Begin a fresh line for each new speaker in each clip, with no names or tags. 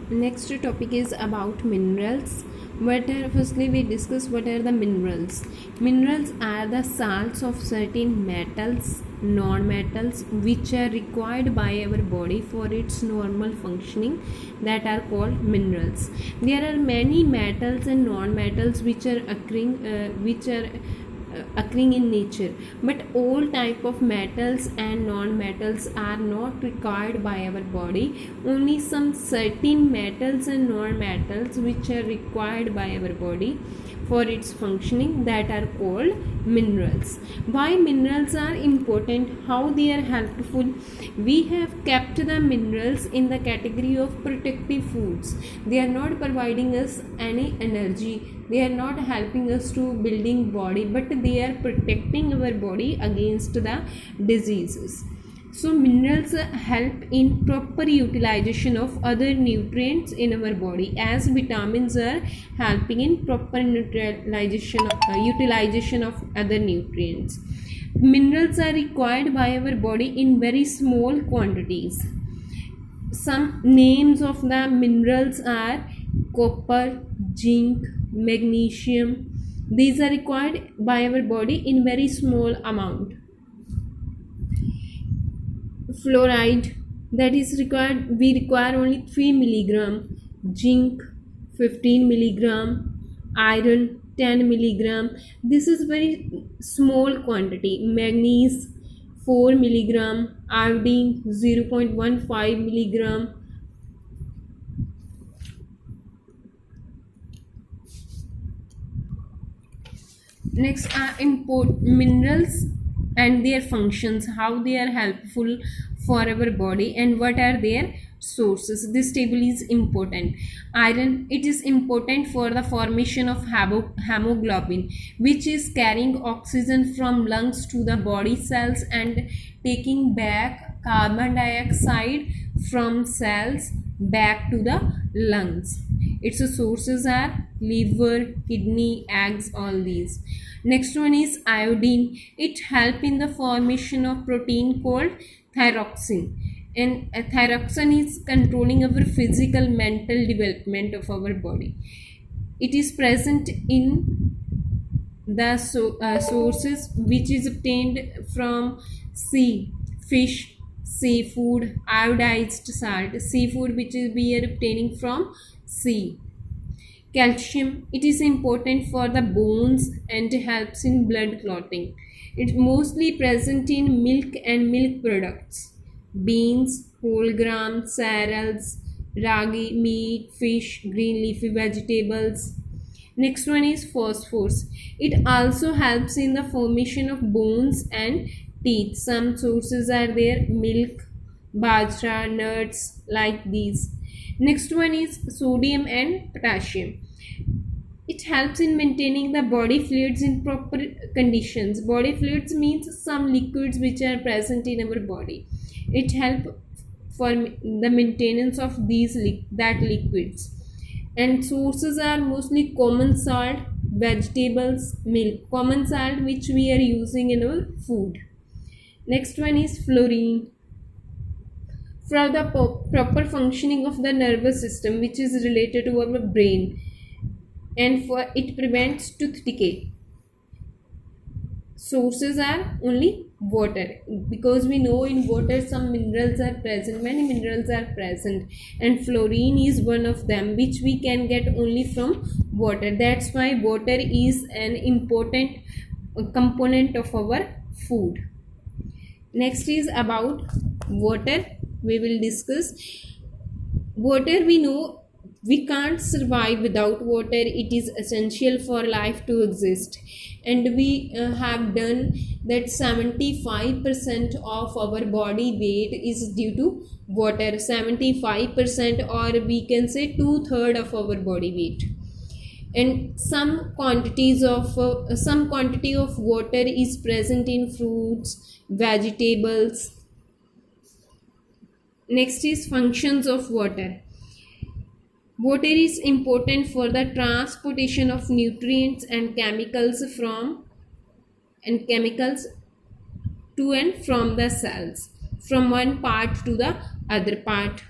Next topic is about minerals. Firstly we discuss what are the minerals. Minerals are the salts of certain metals, non-metals, which are required by our body for its normal functioning, that are called minerals. There are many metals and non-metals which are occurring in nature, but all type of metals and non-metals are not required by our body. Only some certain metals and non-metals which are required by our body for its functioning, that are called minerals. Why minerals are important, how they are helpful? We have kept the minerals in the category of protective foods. They are not providing us any energy, they are not helping us to building body, but they are protecting our body against the diseases. So minerals help in proper utilization of other nutrients in our body, as vitamins are helping in proper utilization of other nutrients. Minerals are required by our body in very small quantities. Some names of the minerals are copper, zinc, magnesium. These are required by our body in very small amount. Fluoride, that is required, we require only 3 milligram. Zinc 15 milligram. Iron 10 milligram. This is very small quantity. Manganese 4 milligram. Iodine 0.15 milligram. Next are import minerals and their functions, how they are helpful for our body and what are their sources. This table is important. Iron, it is important for the formation of hemoglobin, which is carrying oxygen from lungs to the body cells and taking back carbon dioxide from cells back to the lungs. Its sources are liver, kidney, eggs, all these. Next one is iodine. It helps in the formation of protein called thyroxine. And thyroxine is controlling our physical mental development of our body. It is present in the sources which is obtained from sea, fish, seafood, iodized salt, seafood which is we are obtaining from sea. Calcium, it is important for the bones and helps in blood clotting. It's mostly present in milk and milk products. Beans, whole grain, cereals, ragi, meat, fish, green leafy vegetables. Next one is phosphorus. It also helps in the formation of bones and teeth. Some sources are there: milk, bajra, nuts, like these. Next one is sodium and potassium. It helps in maintaining the body fluids in proper conditions. Body fluids means some liquids which are present in our body. It helps for the maintenance of these liquids. And sources are mostly common salt, vegetables, milk. Common salt which we are using in our food. Next one is fluorine. For the proper functioning of the nervous system, which is related to our brain, and for it prevents tooth decay. Sources are only water, because we know in water some minerals are present, many minerals are present, and fluorine is one of them, which we can get only from water. That's why water is an important component of our food. Next is about water. We will discuss water. We know we can't survive without water. It is essential for life to exist, and we have done that 75% of our body weight is due to water. 75%, or we can say 2/3 of our body weight. And some quantity of water is present in fruits, vegetables. Next is functions of water. Water is important for the transportation of nutrients and chemicals to and from the cells, from one part to the other part.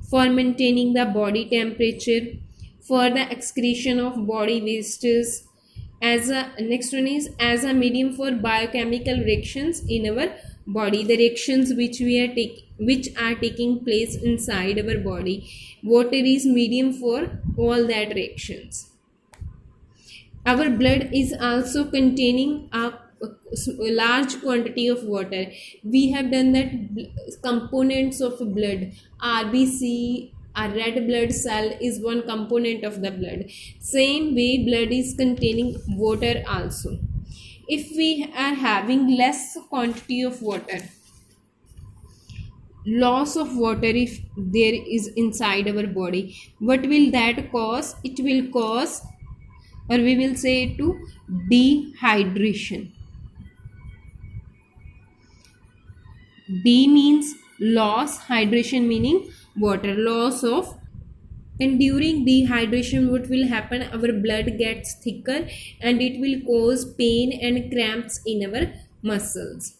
for maintaining the body temperature, for the excretion of body wastes. As a next one is as a medium for biochemical reactions in our body, the reactions which are taking place inside our body. Water is medium for all that reactions. Our blood is also containing a large quantity of water. We have done that components of blood. RBC, a red blood cell, is one component of the blood. Same way, blood is containing water also. If we are having less quantity of water, loss of water if there is inside our body, what will that cause? It will cause, or we will say, to dehydration. D means loss, hydration meaning water, loss of. And during dehydration, what will happen? Our blood gets thicker and it will cause pain and cramps in our muscles.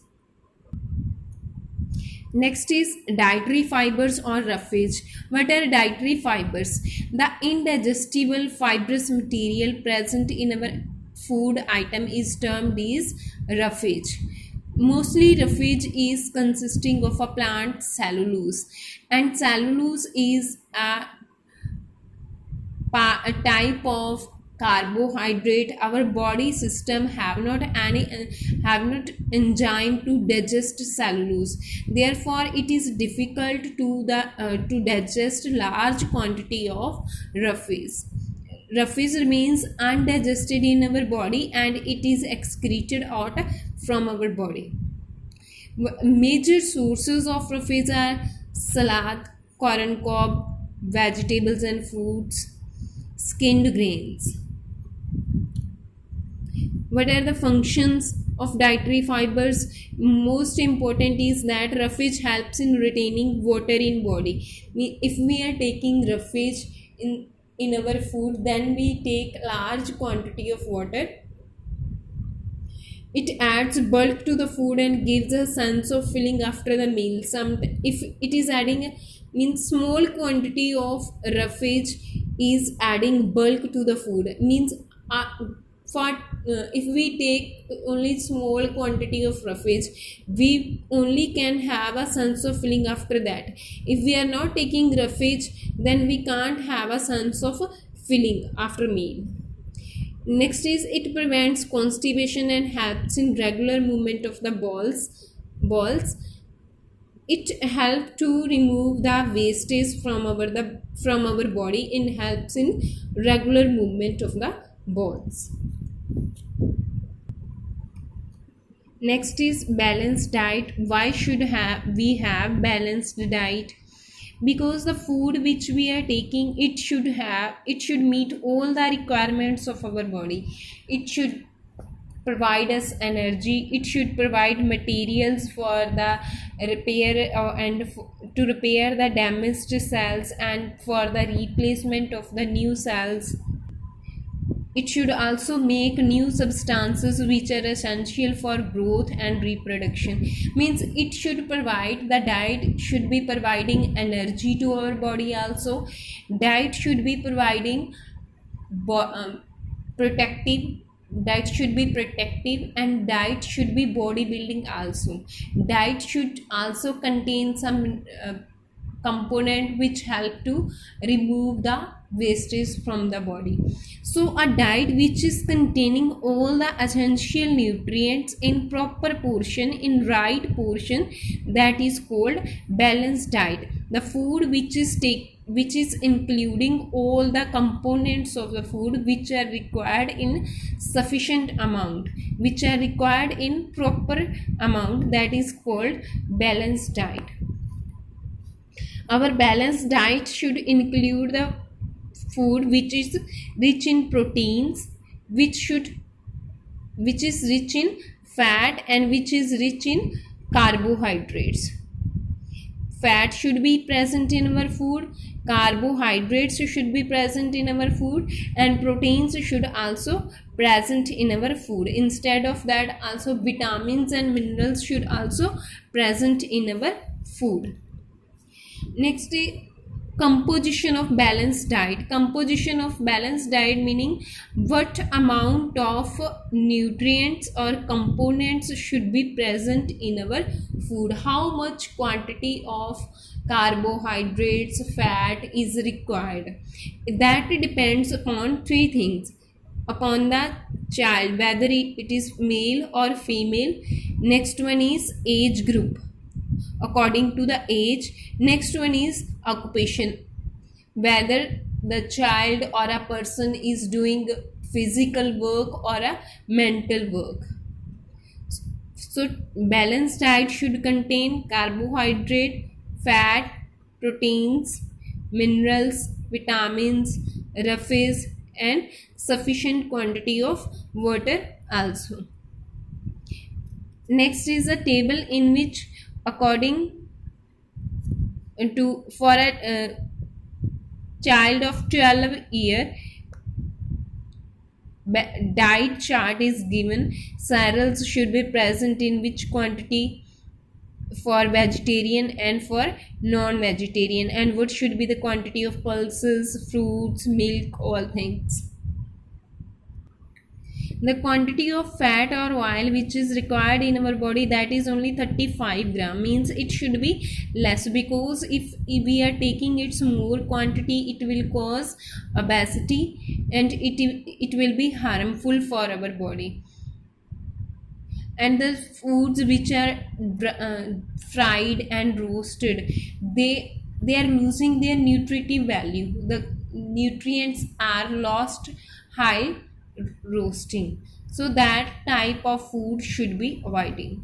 Next is dietary fibers or roughage. What are dietary fibers? The indigestible fibrous material present in our food item is termed as roughage. Mostly roughage is consisting of a plant cellulose, and cellulose is a type of carbohydrate. Our body system have not enzyme to digest cellulose, therefore it is difficult to digest large quantity of roughage. Roughage remains undigested in our body and it is excreted out from our body. Major sources of roughage are salad, corn cob, vegetables and fruits, skinned grains. What are the functions of dietary fibers? Most important is that roughage helps in retaining water in body. If we are taking roughage in our food, then we take large quantity of water. It adds bulk to the food and gives a sense of filling after the meal. If it is adding means small quantity of roughage is adding bulk to the food, means if we take only small quantity of roughage, we only can have a sense of filling after that. If we are not taking roughage, then we can't have a sense of filling after meal. Next is it prevents constipation and helps in regular movement of the balls. It helps to remove the wastage from our body and helps in regular movement of the balls. Next is balanced diet. Why should we have balanced diet? Because the food which we are taking, it should meet all the requirements of our body. It should provide us energy, it should provide materials for the repair to repair the damaged cells and for the replacement of the new cells. It should also make new substances which are essential for growth and reproduction. Means it should provide, the diet should be providing energy to our body also. Diet should be providing protective. Diet should be protective and diet should be bodybuilding also. Diet should also contain some component which help to remove the wastage from the body. So a diet which is containing all the essential nutrients in proper portion, in right portion, that is called balanced diet. The food which is including all the components of the food which are required in sufficient amount, which are required in proper amount, that is called balanced diet. Our balanced diet should include the food which is rich in proteins, which is rich in fat, and which is rich in carbohydrates. Fat should be present in our food, carbohydrates should be present in our food, and proteins should also present in our food. Instead of that, also vitamins and minerals should also present in our food. Next Composition of balanced diet. Composition of balanced diet meaning what amount of nutrients or components should be present in our food, how much quantity of carbohydrates, fat is required. That depends upon three things: upon the child, whether it is male or female. Next one is age group, according to the age. Next one is occupation, whether the child or a person is doing physical work or a mental work. So balanced diet should contain carbohydrate, fat, proteins, minerals, vitamins, roughes, and sufficient quantity of water also. Next is a table in which, according to, for a child of 12-year, diet chart is given. Cereals should be present in which quantity for vegetarian and for non-vegetarian, and what should be the quantity of pulses, fruits, milk, all things. The quantity of fat or oil which is required in our body, that is only 35 gram, means it should be less, because if we are taking its more quantity, it will cause obesity and it will be harmful for our body. And the foods which are fried and roasted, they are losing their nutritive value. The nutrients are lost while roasting, so that type of food should be avoiding.